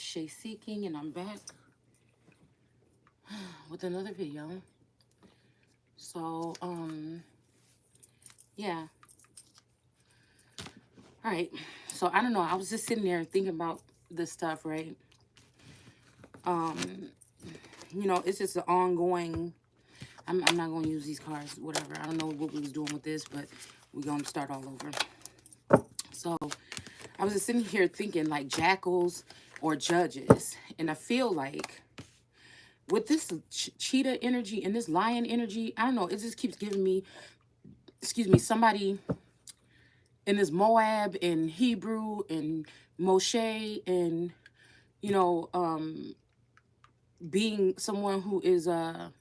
It's Shay Seeking, and I'm back with another video. So, yeah. All right. So, I don't know. I was just sitting there thinking about this stuff, right? Um, it's just an ongoing. I'm not going to use these cards, whatever. I don't know what we was doing with this, but we're going to start all over. So, I was just sitting here thinking like jackals or judges, and I feel like with this cheetah energy and this lion energy, I don't know, it just keeps giving me, excuse me, somebody in this Moab and Hebrew and Moshe and, you know, being someone who is, well,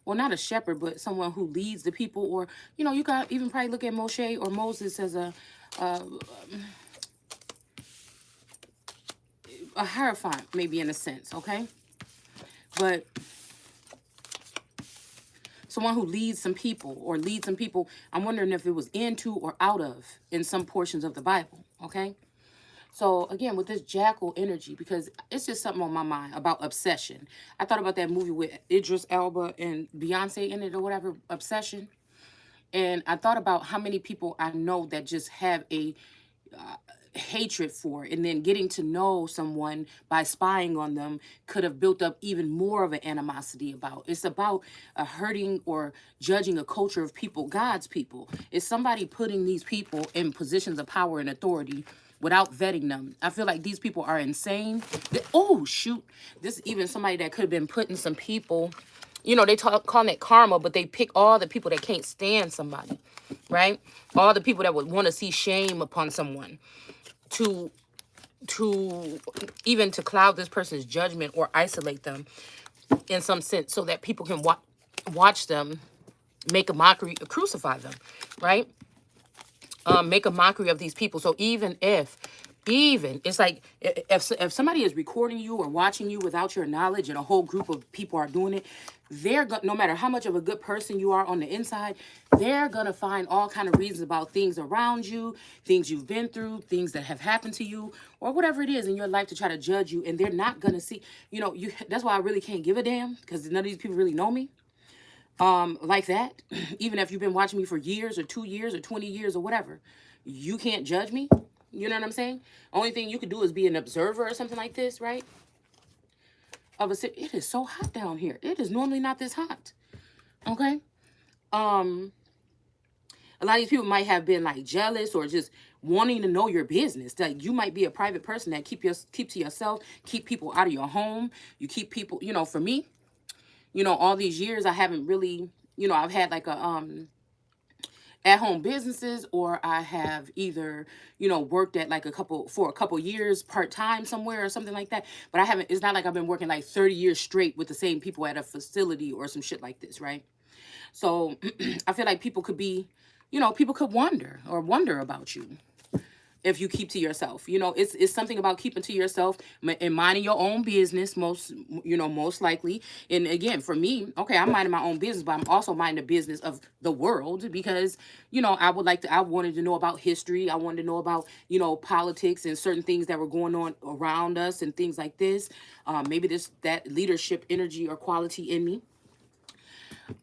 not a shepherd, but someone who leads the people, or, you got even probably look at Moshe or Moses as a, a hierophant, maybe in a sense, okay? But someone who leads some people or leads some people, I'm wondering if it was into or out of in some portions of the Bible, okay? So again, with this jackal energy, because it's just something on my mind about obsession. I thought about that movie with Idris Elba and Beyonce in it or whatever, Obsession. And I thought about how many people I know that just have a hatred for, and then getting to know someone by spying on them could have built up even more of an animosity about. It's about hurting or judging a culture of people, God's people. It's somebody putting these people in positions of power and authority without vetting them. I feel like these people are insane. Oh, shoot. This is even somebody that could have been putting some people, they calling it karma, but they pick all the people that can't stand somebody, right? All the people that would want to see shame upon someone to even to cloud this person's judgment or isolate them in some sense so that people can watch them make a mockery, crucify them, right? Make a mockery of these people. So even it's like if somebody is recording you or watching you without your knowledge and a whole group of people are doing it, no matter how much of a good person you are on the inside, they're gonna find all kind of reasons about things around you, things you've been through, things that have happened to you, or whatever it is in your life to try to judge you. And they're not gonna see, that's why I really can't give a damn, because none of these people really know me like that. Even if you've been watching me for years or 2 years or 20 years or whatever, you can't judge me. You know what I'm saying? Only thing you could do is be an observer or something like this, right? It is so hot down here. It is normally not this hot. Okay. A lot of these people might have been like jealous or just wanting to know your business. That you might be a private person that keep to yourself, keep people out of your home. You keep people, for me, all these years I haven't really, I've had like a at-home businesses, or I have either, worked at like for a couple years part-time somewhere or something like that. But it's not like I've been working like 30 years straight with the same people at a facility or some shit like this, right? So I feel like people could be, people could wonder about you if you keep to yourself. It's something about keeping to yourself and minding your own business, most likely. And again, for me, okay, I'm minding my own business, but I'm also minding the business of the world, because I wanted to know about history. I wanted to know about politics and certain things that were going on around us and things like this. Maybe that leadership energy or quality in me.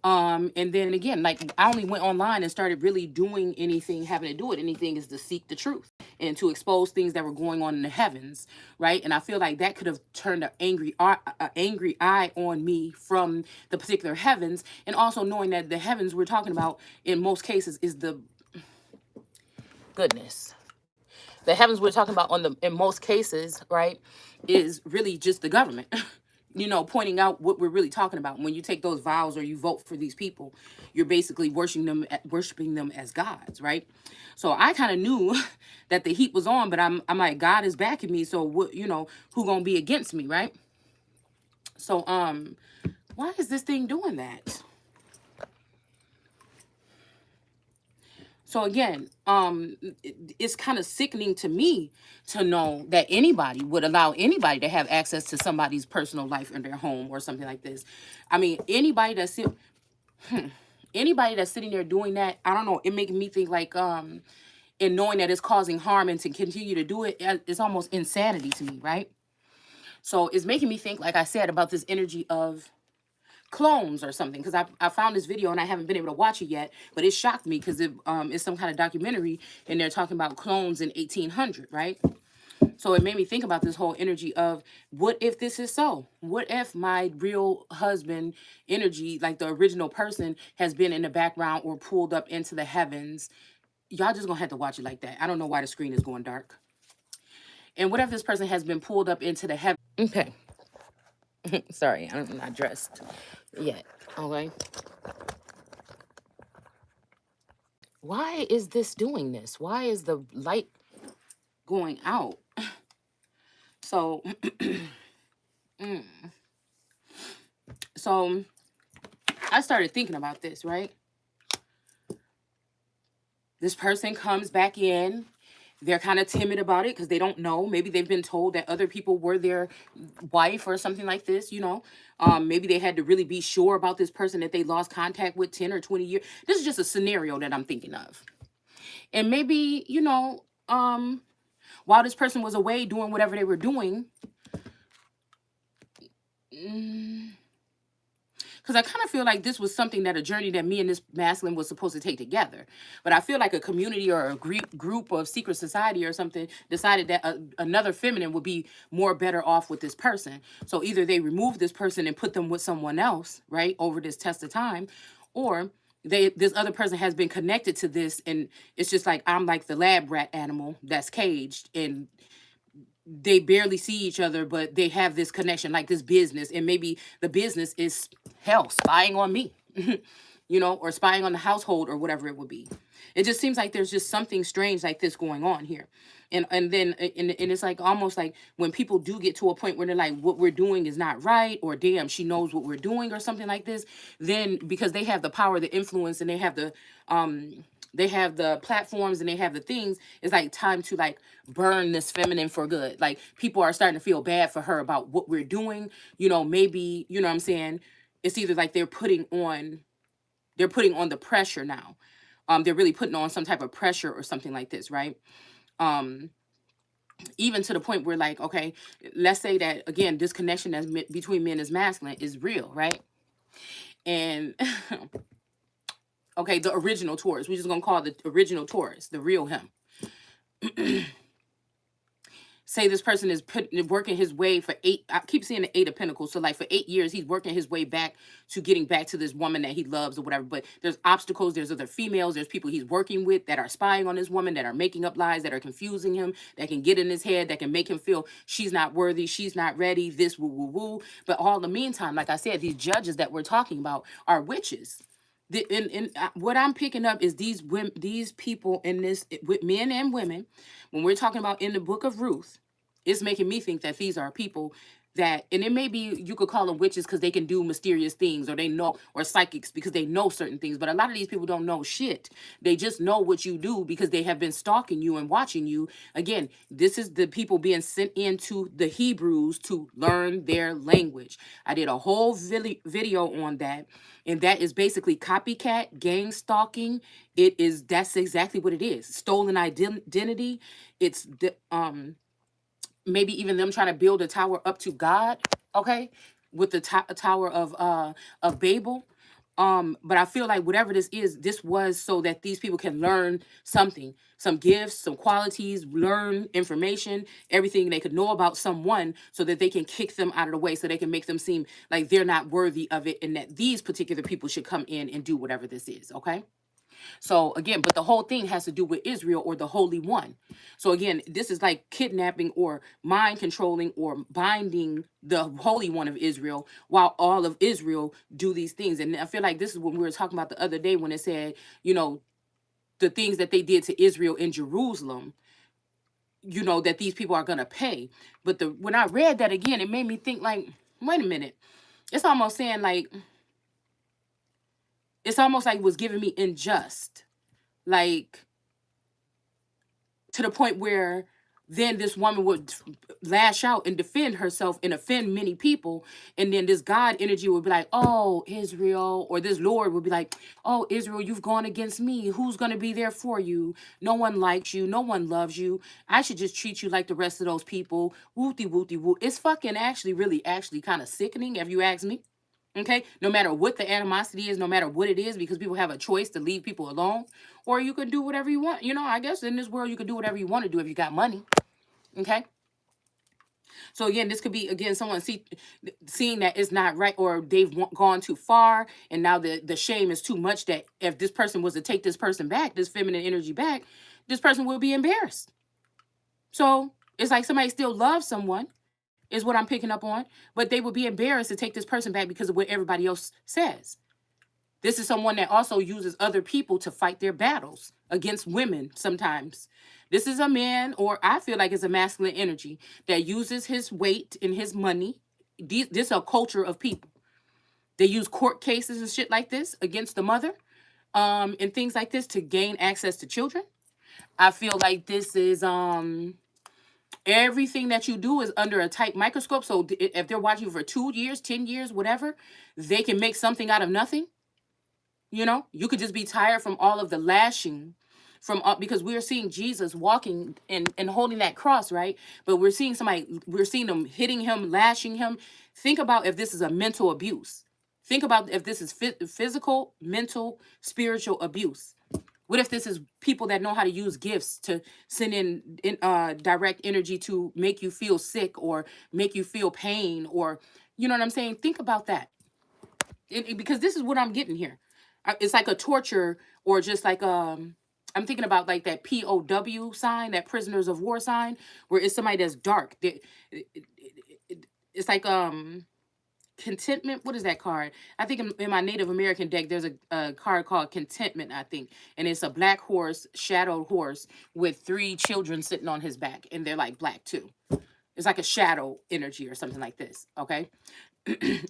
And then again, like I only went online and started really doing anything having to do with anything is to seek the truth and to expose things that were going on in the heavens, right? And I feel like that could have turned an angry eye on me from the particular heavens, and also knowing that the heavens we're talking about in most cases is the goodness. The heavens we're talking about in most cases, right, is really just the government. Pointing out what we're really talking about. When you take those vows or you vote for these people, you're basically worshiping them as gods, right? So I kind of knew that the heat was on, but I'm like, God is backing me, so what, who gonna be against me, right? So why is this thing doing that? So again, it's kind of sickening to me to know that anybody would allow anybody to have access to somebody's personal life in their home or something like this. I mean, anybody that's sitting there doing that, I don't know, it making me think like, and knowing that it's causing harm and to continue to do it, it's almost insanity to me, right? So it's making me think, like I said, about this energy of clones or something, because I found this video and I haven't been able to watch it yet, but it shocked me because it's some kind of documentary and they're talking about clones in 1800, right? So it made me think about this whole energy of, what if this is so? What if my real husband energy, like the original person, has been in the background or pulled up into the heavens? Y'all just gonna have to watch it like that. I don't know why the screen is going dark. And what if this person has been pulled up into the heaven? Okay. Sorry, I'm not dressed yet. Okay. Why is this doing this? Why is the light going out? So, mm, so I started thinking about this, right? This person comes back in. They're kind of timid about it because they don't know. Maybe they've been told that other people were their wife or something like this, you know. Maybe they had to really be sure about this person that they lost contact with 10 or 20 years. This is just a scenario that I'm thinking of. And maybe, you know, while this person was away doing whatever they were doing, because I kind of feel like this was something, that a journey that me and this masculine was supposed to take together. But I feel like a community or a group of secret society or something decided that another feminine would be more better off with this person. So either they remove this person and put them with someone else, right, over this test of time, or this other person has been connected to this, and it's just like, I'm like the lab rat animal that's caged, and they barely see each other, but they have this connection, like this business, and maybe the business is, hell, spying on me, you know, or spying on the household or whatever it would be. It just seems like there's just something strange like this going on here. And then and it's like, almost like when people do get to a point where they're like, what we're doing is not right, or damn, she knows what we're doing or something like this, then because they have the power, the influence, and they have the platforms and they have the things, it's like time to like burn this feminine for good. Like, people are starting to feel bad for her about what we're doing, you know. Maybe, you know what I'm saying, it's either like they're putting on the pressure now. They're really putting on some type of pressure or something like this, right? Even to the point where, like, okay, let's say that again, this connection that's between men is masculine is real, right? And okay, the original Taurus, we're just gonna call the original Taurus the real him. Say this person is working his way for 8, I keep seeing the 8 of Pentacles, so like for 8 years he's working his way back to getting back to this woman that he loves or whatever, but there's obstacles, there's other females, there's people he's working with that are spying on this woman, that are making up lies, that are confusing him, that can get in his head, that can make him feel she's not worthy, she's not ready, this woo woo woo. But all the meantime, like I said, these judges that we're talking about are witches. What I'm picking up is these women, these people in this, with men and women, when we're talking about in the book of Ruth, it's making me think that these are people that, and it may be, you could call them witches because they can do mysterious things, or they know, or psychics because they know certain things. But a lot of these people don't know shit. They just know what you do because they have been stalking you and watching you. Again, this is the people being sent into the Hebrews to learn their language. I did a whole video on that. And that is basically copycat, gang stalking. That's exactly what it is. Stolen identity. It's the maybe even them trying to build a tower up to God, okay, with the tower of Babel. But I feel like whatever this is, this was so that these people can learn something, some gifts, some qualities, learn information, everything they could know about someone, so that they can kick them out of the way, so they can make them seem like they're not worthy of it, and that these particular people should come in and do whatever this is, okay? So again, but the whole thing has to do with Israel, or the Holy One. So again, this is like kidnapping or mind controlling or binding the Holy One of Israel, while all of Israel do these things. And I feel like this is what we were talking about the other day when it said, you know, the things that they did to Israel in Jerusalem, you know, that these people are going to pay. But when I read that again, it made me think like, wait a minute. It's almost saying like, it's almost like it was giving me unjust. Like, to the point where then this woman would lash out and defend herself and offend many people. And then this God energy would be like, oh, Israel, or this Lord would be like, oh, Israel, you've gone against me. Who's going to be there for you? No one likes you. No one loves you. I should just treat you like the rest of those people. Wooty, wooty, woo. It's fucking actually, really, actually kind of sickening, if you ask me. Okay, no matter what the animosity is, no matter what it is, because people have a choice to leave people alone, or you can do whatever you want. You know, I guess in this world you can do whatever you want to do if you got money. Okay. So again, this could be again someone seeing that it's not right, or they've gone too far, and now the shame is too much. That if this person was to take this person back, this feminine energy back, this person will be embarrassed. So it's like somebody still loves someone, is what I'm picking up on, but they would be embarrassed to take this person back because of what everybody else says. This is someone that also uses other people to fight their battles against women sometimes. This is a man, or I feel like it's a masculine energy that uses his weight and his money. This is a culture of people. They use court cases and shit like this against the mother, and things like this to gain access to children. I feel like this is everything that you do is under a tight microscope. So if they're watching you for 2 years, 10 years, whatever, they can make something out of nothing. You know, you could just be tired from all of the lashing from because we're seeing Jesus walking and holding that cross, right? But we're seeing them hitting him, lashing him. Think about if this is a mental abuse. Think about if this is physical, mental, spiritual abuse. What if this is people that know how to use gifts to send in direct energy to make you feel sick or make you feel pain, or you know what I'm saying? Think about that. Because this is what I'm getting here. It's like a torture, or just like I'm thinking about like that POW sign, that prisoners of war sign, where it's somebody that's dark. It's like contentment. What is that card? I think in my Native American deck there's a card called contentment, I think, and it's a black horse, shadowed horse with 3 children sitting on his back, and they're like black too. It's like a shadow energy or something like this. Okay.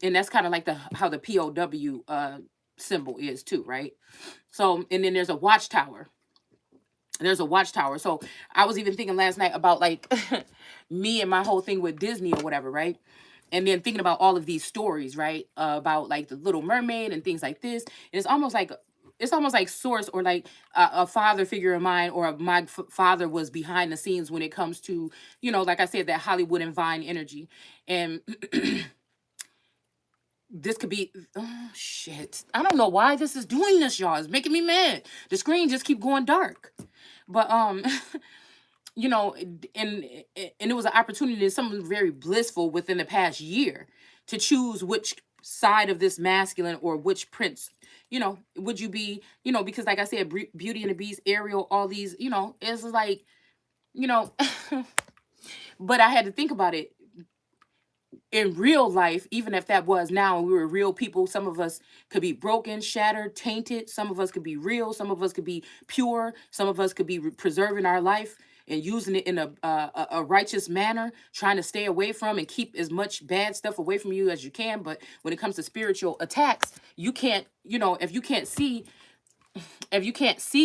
And that's kind of like how the POW symbol is too, right? So, and then there's a watchtower. So I was even thinking last night about like me and my whole thing with Disney or whatever, right? And then thinking about all of these stories, right? About like the Little Mermaid and things like this. And it's almost like source, or like a father figure of mine, or my father was behind the scenes when it comes to, you know, like I said, that Hollywood and Vine energy. And this could be, oh shit, I don't know why this is doing this, y'all. It's making me mad. The screen just keep going dark. But you know, and it was an opportunity, something very blissful within the past year, to choose which side of this masculine, or which prince, you know, would you be, you know, because like I said, Beauty and the Beast, Ariel, all these, you know, it's like, you know, but I had to think about it. In real life, even if that was now and we were real people, some of us could be broken, shattered, tainted. Some of us could be real. Some of us could be pure. Some of us could be preserving our life and using it in a righteous manner, trying to stay away from and keep as much bad stuff away from you as you can. But when it comes to spiritual attacks, you can't, you know, if you can't see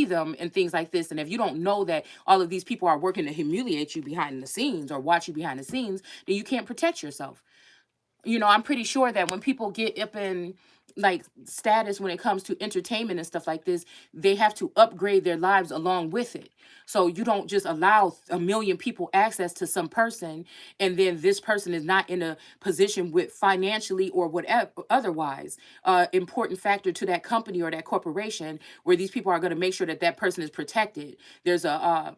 them and things like this, and if you don't know that all of these people are working to humiliate you behind the scenes or watch you behind the scenes, then you can't protect yourself. You know, I'm pretty sure that when people get up in like status when it comes to entertainment and stuff like this, they have to upgrade their lives along with it. So you don't just allow a million people access to some person, and then this person is not in a position with financially or whatever otherwise important factor to that company or that corporation, where these people are going to make sure that that person is protected. There's a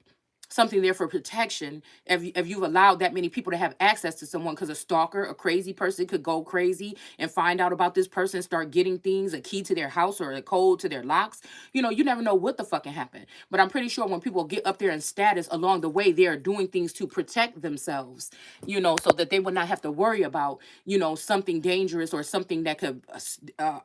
something there for protection. If you've allowed that many people to have access to someone, because a stalker, a crazy person could go crazy and find out about this person, start getting things, a key to their house or a code to their locks. You know, you never know what the fucking happened. But I'm pretty sure when people get up there in status along the way, they're doing things to protect themselves, you know, so that they would not have to worry about, you know, something dangerous or something that could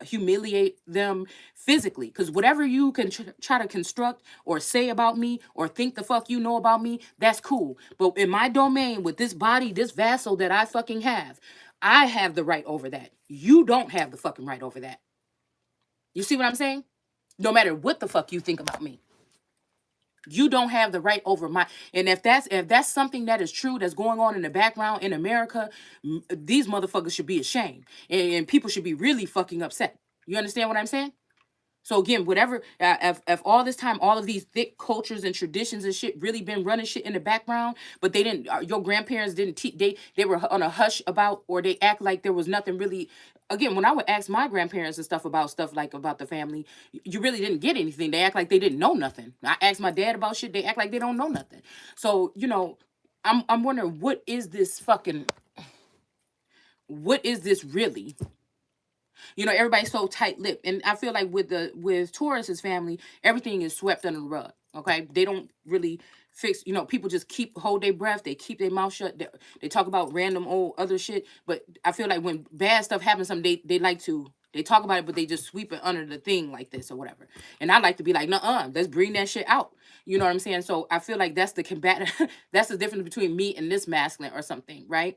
humiliate them physically. Because whatever you can try to construct or say about me or think the fuck you know about me, that's cool. But in my domain, with this body, this vessel that I fucking have, I have the right over that. You don't have the fucking right over that. You see what I'm saying? No matter what the fuck you think about me. You don't have the right over my, and if that's something that is true that's going on in the background in America, these motherfuckers should be ashamed, and people should be really fucking upset. You understand what I'm saying? So again, whatever, if all this time, all of these thick cultures and traditions and shit really been running shit in the background, but they didn't, your grandparents didn't teach, they were on a hush about, or they act like there was nothing really. Again, when I would ask my grandparents and stuff like about the family, you really didn't get anything. They act like they didn't know nothing. I asked my dad about shit, they act like they don't know nothing. So, I'm wondering, what is this really? Everybody's so tight-lipped, and I feel like with Taurus's family, everything is swept under the rug. Okay, they don't really fix. People just hold their breath. They keep their mouth shut. They talk about random old other shit. But I feel like when bad stuff happens, they like to. They talk about it, but they just sweep it under the thing like this or whatever. And I like to be like, nuh-uh, let's bring that shit out. You know what I'm saying? So I feel like that's the combat. That's the difference between me and this masculine or something, right?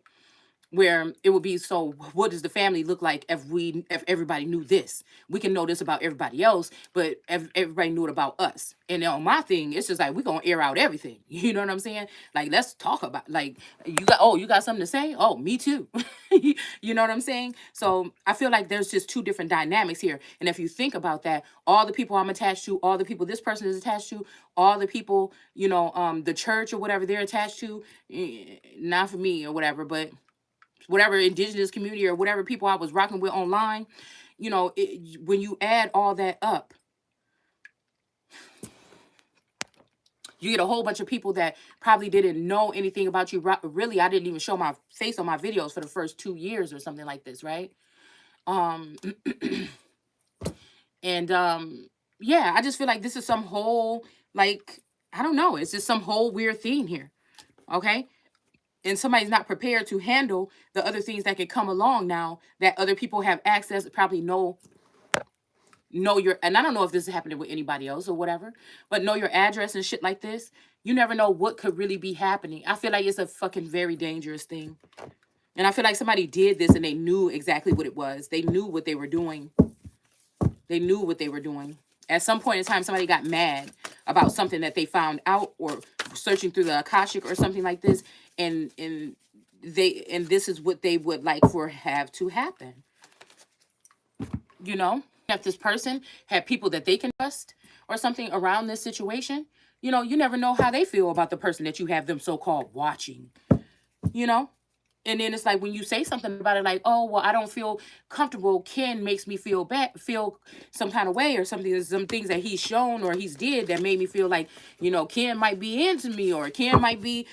Where it would be, so what does the family look like if everybody knew this? We can know this about everybody else, but if everybody knew it about us. And on my thing, it's just like, we're gonna air out everything. You know what I'm saying? Like, let's talk about, like, you got something to say? Oh, me too. You know what I'm saying? So I feel like there's just two different dynamics here. And if you think about that, all the people I'm attached to, all the people this person is attached to, all the people, the church or whatever they're attached to, not for me or whatever, but whatever indigenous community or whatever people I was rocking with online, when you add all that up, you get a whole bunch of people that probably didn't know anything about you. Really, I didn't even show my face on my videos for the first 2 years or something like this, right? Um, and yeah, I just feel like this is some whole, like, I don't know, it's just some whole weird thing here, okay? And somebody's not prepared to handle the other things that can come along now that other people have access, probably know your, and I don't know if this is happening with anybody else or whatever, but know your address and shit like this. You never know what could really be happening. I feel like it's a fucking very dangerous thing. And I feel like somebody did this and they knew exactly what it was. They knew what they were doing. They knew what they were doing. At some point in time, somebody got mad about something that they found out, or searching through the Akashic or something like this, and this is what they would like for have to happen. If this person had people that they can trust or something around this situation, you never know how they feel about the person that you have them so-called watching. And then it's like, when you say something about it, like, oh, well, I don't feel comfortable. Ken makes me feel some kind of way, or something. There's some things that he's shown or he's did that made me feel like, Ken might be into me, or Ken might be,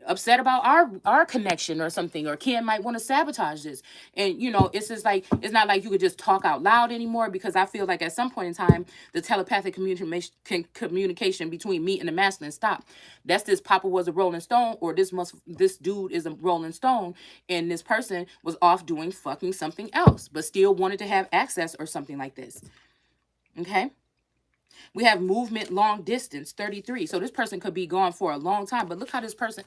upset about our connection or something, or Ken might want to sabotage this. And, it's just like, it's not like you could just talk out loud anymore, because I feel like at some point in time, the telepathic communication between me and the masculine stopped. That's this Papa was a Rolling Stone, or this dude is a Rolling Stone, and this person was off doing fucking something else, but still wanted to have access or something like this. Okay? We have movement long distance, 33. So this person could be gone for a long time, but look how this person,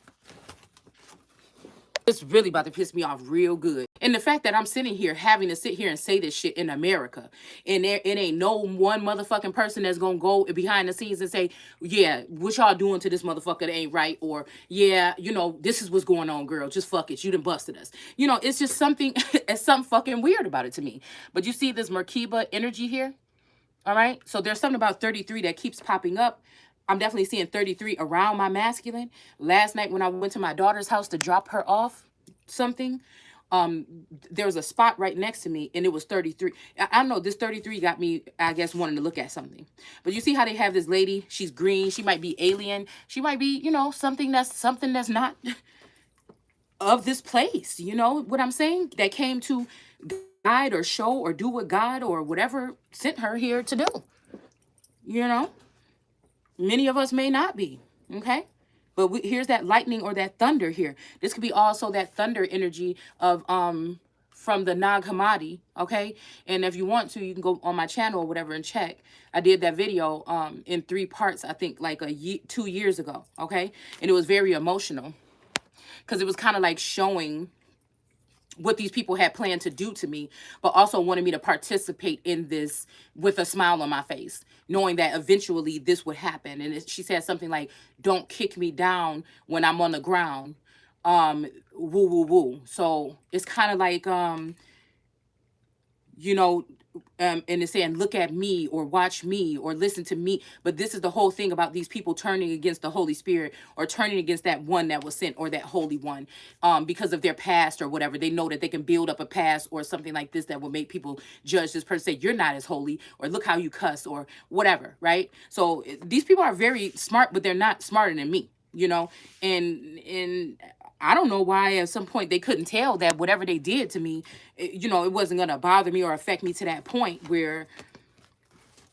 it's really about to piss me off real good. And the fact that I'm sitting here having to sit here and say this shit in America, and it ain't no one motherfucking person that's gonna go behind the scenes and say, yeah, what y'all doing to this motherfucker that ain't right, or yeah, this is what's going on, girl, just fuck it, you done busted us. It's just something, it's something fucking weird about it to me. But you see this Merkaba energy here, all right? So there's something about 33 that keeps popping up. I'm definitely seeing 33 around my masculine. Last night when I went to my daughter's house to drop her off something, there was a spot right next to me, and it was 33. I don't know, this 33 got me, I guess, wanting to look at something. But you see how they have this lady, she's green, she might be alien, she might be, something that's not of this place, what I'm saying? That came to guide or show or do what God or whatever sent her here to do. Many of us may not be, okay? But here's that lightning or that thunder here. This could be also that thunder energy of from the Nag Hammadi, okay? And if you want to, you can go on my channel or whatever and check. I did that video in 3 parts, I think, like 2 years ago, okay? And it was very emotional, because it was kind of like showing what these people had planned to do to me, but also wanted me to participate in this with a smile on my face, knowing that eventually this would happen. And she said something like, "Don't kick me down when I'm on the ground." Woo woo woo. So it's kind of like you know, and it's saying, look at me or watch me or listen to me. But this is the whole thing about these people turning against the Holy Spirit or turning against that one that was sent or that Holy One, because of their past or whatever. They know that they can build up a past or something like this that will make people judge this person, say, you're not as holy, or look how you cuss or whatever, right? So these people are very smart, but they're not smarter than me, you know? And I don't know why at some point they couldn't tell that whatever they did to me, it wasn't going to bother me or affect me to that point where,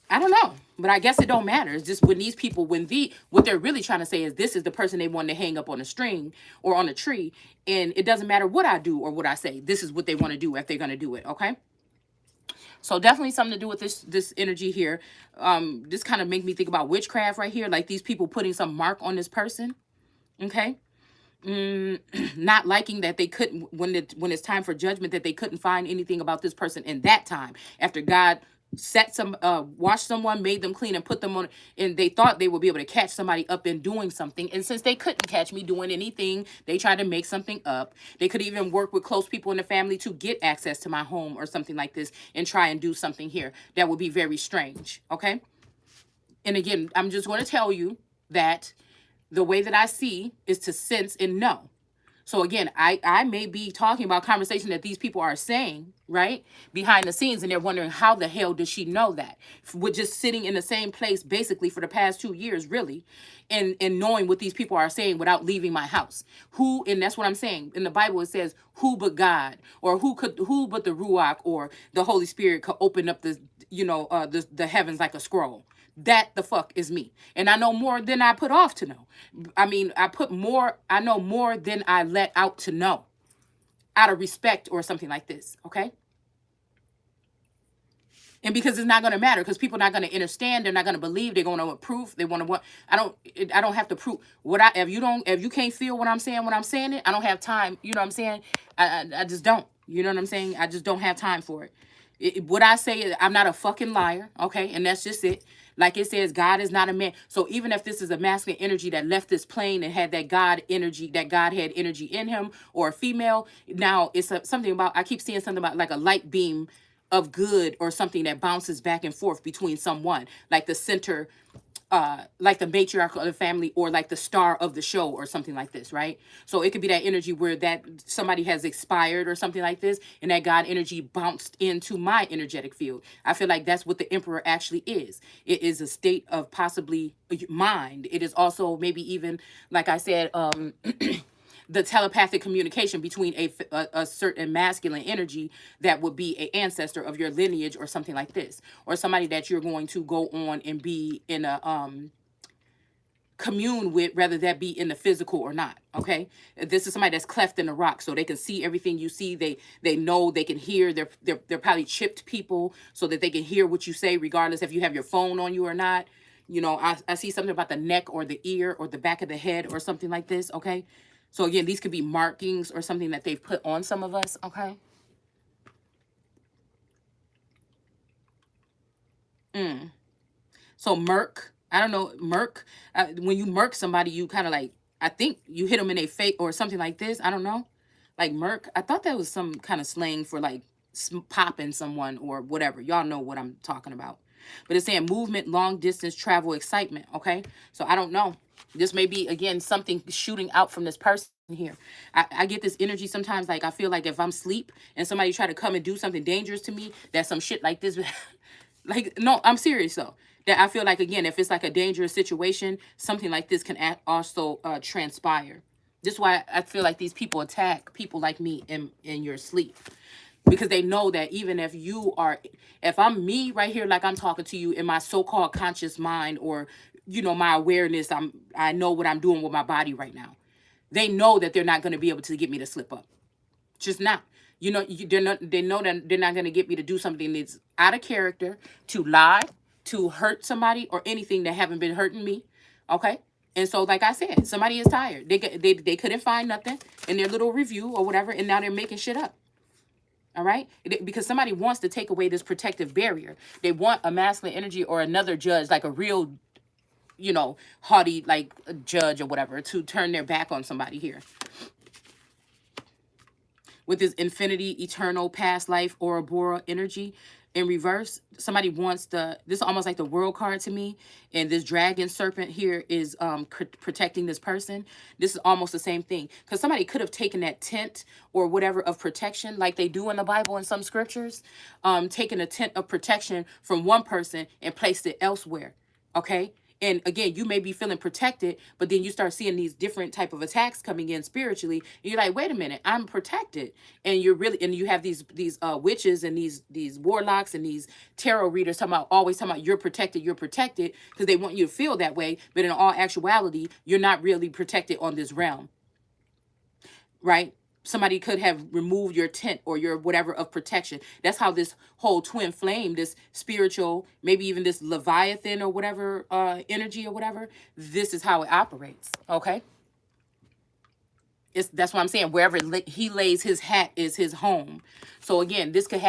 I don't know. But I guess it don't matter. It's just when these people, what they're really trying to say is this is the person they want to hang up on a string or on a tree. And it doesn't matter what I do or what I say. This is what they want to do if they're going to do it. Okay. So definitely something to do with this energy here. This kind of make me think about witchcraft right here. Like these people putting some mark on this person. Okay. Not liking that they couldn't, when it's time for judgment, that they couldn't find anything about this person in that time after God washed someone, made them clean, and put them on, and they thought they would be able to catch somebody up in doing something. And since they couldn't catch me doing anything, they tried to make something up. They could even work with close people in the family to get access to my home or something like this and try and do something here that would be very strange. Okay. And again, I'm just going to tell you that the way that I see is to sense and know. So again, I may be talking about conversation that these people are saying, right, behind the scenes, and they're wondering how the hell does she know that? We're just sitting in the same place basically for the past 2 years, really, and knowing what these people are saying without leaving my house. And that's what I'm saying. In the Bible, it says, who but God, or who but the Ruach or the Holy Spirit could open up the heavens like a scroll. That the fuck is me. And I know more than I put off to know. I mean, I know more than I let out to know, out of respect or something like this. Okay. And because it's not going to matter, because people are not going to understand, they're not going to believe, they're going to approve, they want to what I don't have to prove what if you can't feel what I'm saying when I'm saying it, I don't have time. You know what I'm saying? I just don't. You know what I'm saying? I just don't have time for it. What I say is I'm not a fucking liar, okay? And that's just it. Like it says, God is not a man. So even if this is a masculine energy that left this plane and had that God energy, that God had energy in him, or a female, now it's something about, I keep seeing something about like a light beam of good or something that bounces back and forth between someone, like the center, like the matriarch of the family, or like the star of the show or something like this, right? So it could be that energy where that somebody has expired or something like this, and that God energy bounced into my energetic field. I feel like that's what the emperor actually is. It is a state of possibly mind. It is also maybe even, like I said, the telepathic communication between a certain masculine energy that would be an ancestor of your lineage or something like this, or somebody that you're going to go on and be in a commune with, whether that be in the physical or not. Okay, this is somebody that's cleft in the rock, so they can see everything you see. They know, they can hear. They're probably chipped people so that they can hear what you say, regardless if you have your phone on you or not. I see something about the neck or the ear or the back of the head or something like this. Okay. So again, these could be markings or something that they've put on some of us, okay? So murk, I don't know, murk. When you murk somebody, you kind of like, I think you hit them in a face or something like this. I don't know. Like murk. I thought that was some kind of slang for like popping someone or whatever. Y'all know what I'm talking about. But it's saying movement, long distance travel, excitement, okay? So I don't know. This may be, again, something shooting out from this person here. I get this energy sometimes, like I feel like if I'm asleep and somebody try to come and do something dangerous to me, that some shit like this, like, no, I'm serious though. That I feel like, again, if it's like a dangerous situation, something like this can also transpire. This is why I feel like these people attack people like me in your sleep. Because they know that even if I'm me right here, like I'm talking to you in my so-called conscious mind, or, my awareness, I know what I'm doing with my body right now. They know that they're not going to be able to get me to slip up. Just not. They know that they're not going to get me to do something that's out of character, to lie, to hurt somebody, or anything that haven't been hurting me. Okay? And so, like I said, somebody is tired. They couldn't find nothing in their little review or whatever, and now they're making shit up. All right, because somebody wants to take away this protective barrier. They want a masculine energy or another judge, like a real, you know, haughty, like a judge or whatever, to turn their back on somebody here. With this infinity, eternal, past life, Ouroboros energy in reverse, somebody wants this is almost like the world card to me. And this dragon serpent here is protecting this person. This is almost the same thing. Because somebody could have taken that tent or whatever of protection, like they do in the Bible in some scriptures, taken a tent of protection from one person and placed it elsewhere. Okay? And again, you may be feeling protected, but then you start seeing these different type of attacks coming in spiritually. And you're like, wait a minute, I'm protected. And you're really, and you have these witches and these warlocks and these tarot readers always talking about you're protected, because they want you to feel that way. But in all actuality, you're not really protected on this realm, right? Somebody could have removed your tent or your whatever of protection. That's how this whole twin flame, this spiritual, maybe even this Leviathan or whatever energy or whatever, this is how it operates. Okay. That's what I'm saying. Wherever he lays his hat is his home. So again, this could